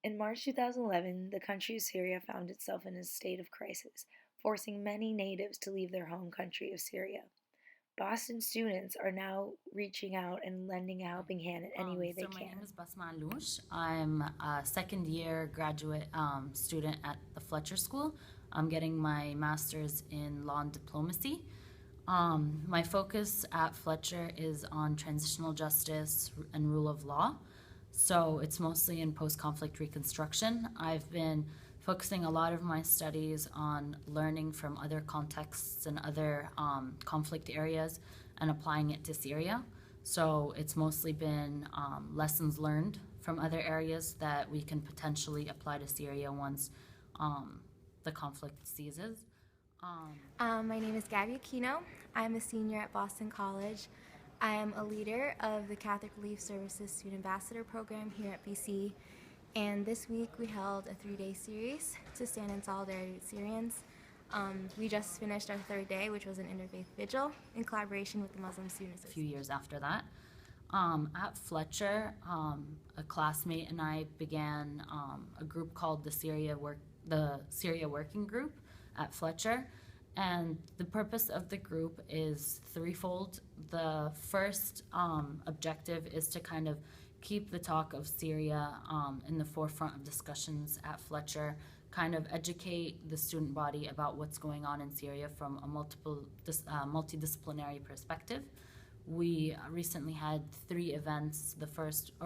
In March 2011, the country of Syria found itself in a state of crisis, forcing many natives to leave their home country of Syria. Boston students are now reaching out and lending a helping hand in any way they So my name is can. Basma Alouche. I'm a second year graduate student at the Fletcher School. I'm getting my master's in law and diplomacy. My focus at Fletcher is on transitional justice and rule of law. So it's mostly in post conflict reconstruction. I've been focusing a lot of my studies on learning from other contexts and other conflict areas and applying it to Syria. So it's mostly been lessons learned from other areas that we can potentially apply to Syria once um, the conflict ceases. Um, My name is Gabby Aquino. I'm a senior at Boston College. I am a leader of the Catholic Relief Services Student Ambassador Program here at BC. And this week we held a 3-day series to stand in solidarity with Syrians. We just finished our third day, which was an interfaith vigil in collaboration with the Muslim Student a few Association. years after that. At Fletcher, a classmate and I began a group called the Syria Working Group at Fletcher, and the purpose of the group is threefold. The first objective is to kind of keep the talk of Syria in the forefront of discussions at Fletcher, kind of educate the student body about what's going on in Syria from a multidisciplinary perspective. We recently had three events.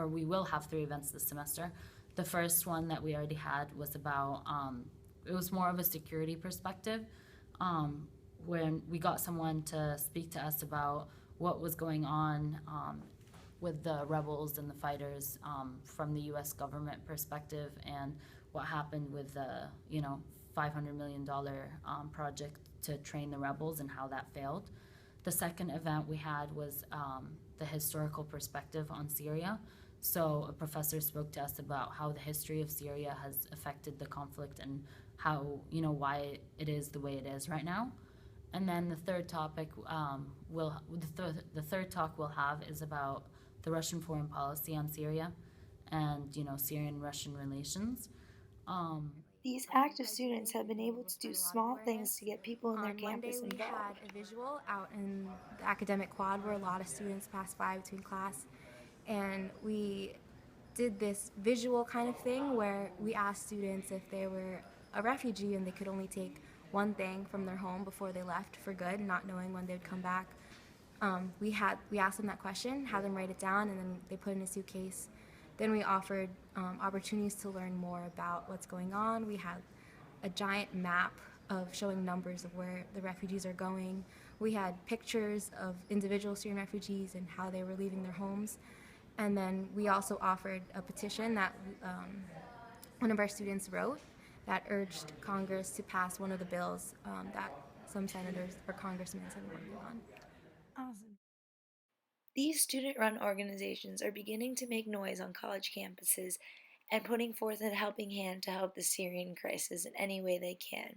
We will have three events this semester. The first one that we already had was about, it was more of a security perspective, um, when we got someone to speak to us about what was going on with the rebels and the fighters from the U.S. government perspective, and what happened with the $500 million project to train the rebels and how that failed. The second event we had was the historical perspective on Syria. So a professor spoke to us about how the history of Syria has affected the conflict and how, why it is the way it is right now. And then the third topic, the third talk we'll have is about the Russian foreign policy on Syria and, Syrian-Russian relations. Um, These active students have been able to do small things to get people in their On Monday, campus we had involved. a visual out in the academic quad where a lot of students pass by between class. And we did this visual kind of thing where we asked students if they were a refugee and they could only take one thing from their home before they left for good, not knowing when they'd come back. We asked them that question, had them write it down, and then they put it in a suitcase. Then we offered opportunities to learn more about what's going on. We had a giant map of showing numbers of where the refugees are going. We had pictures of individual Syrian refugees and how they were leaving their homes. And then we also offered a petition that one of our students wrote that urged Congress to pass one of the bills that some senators or congressmen have been working on. Awesome. These student run organizations are beginning to make noise on college campuses and putting forth a helping hand to help the Syrian crisis in any way they can.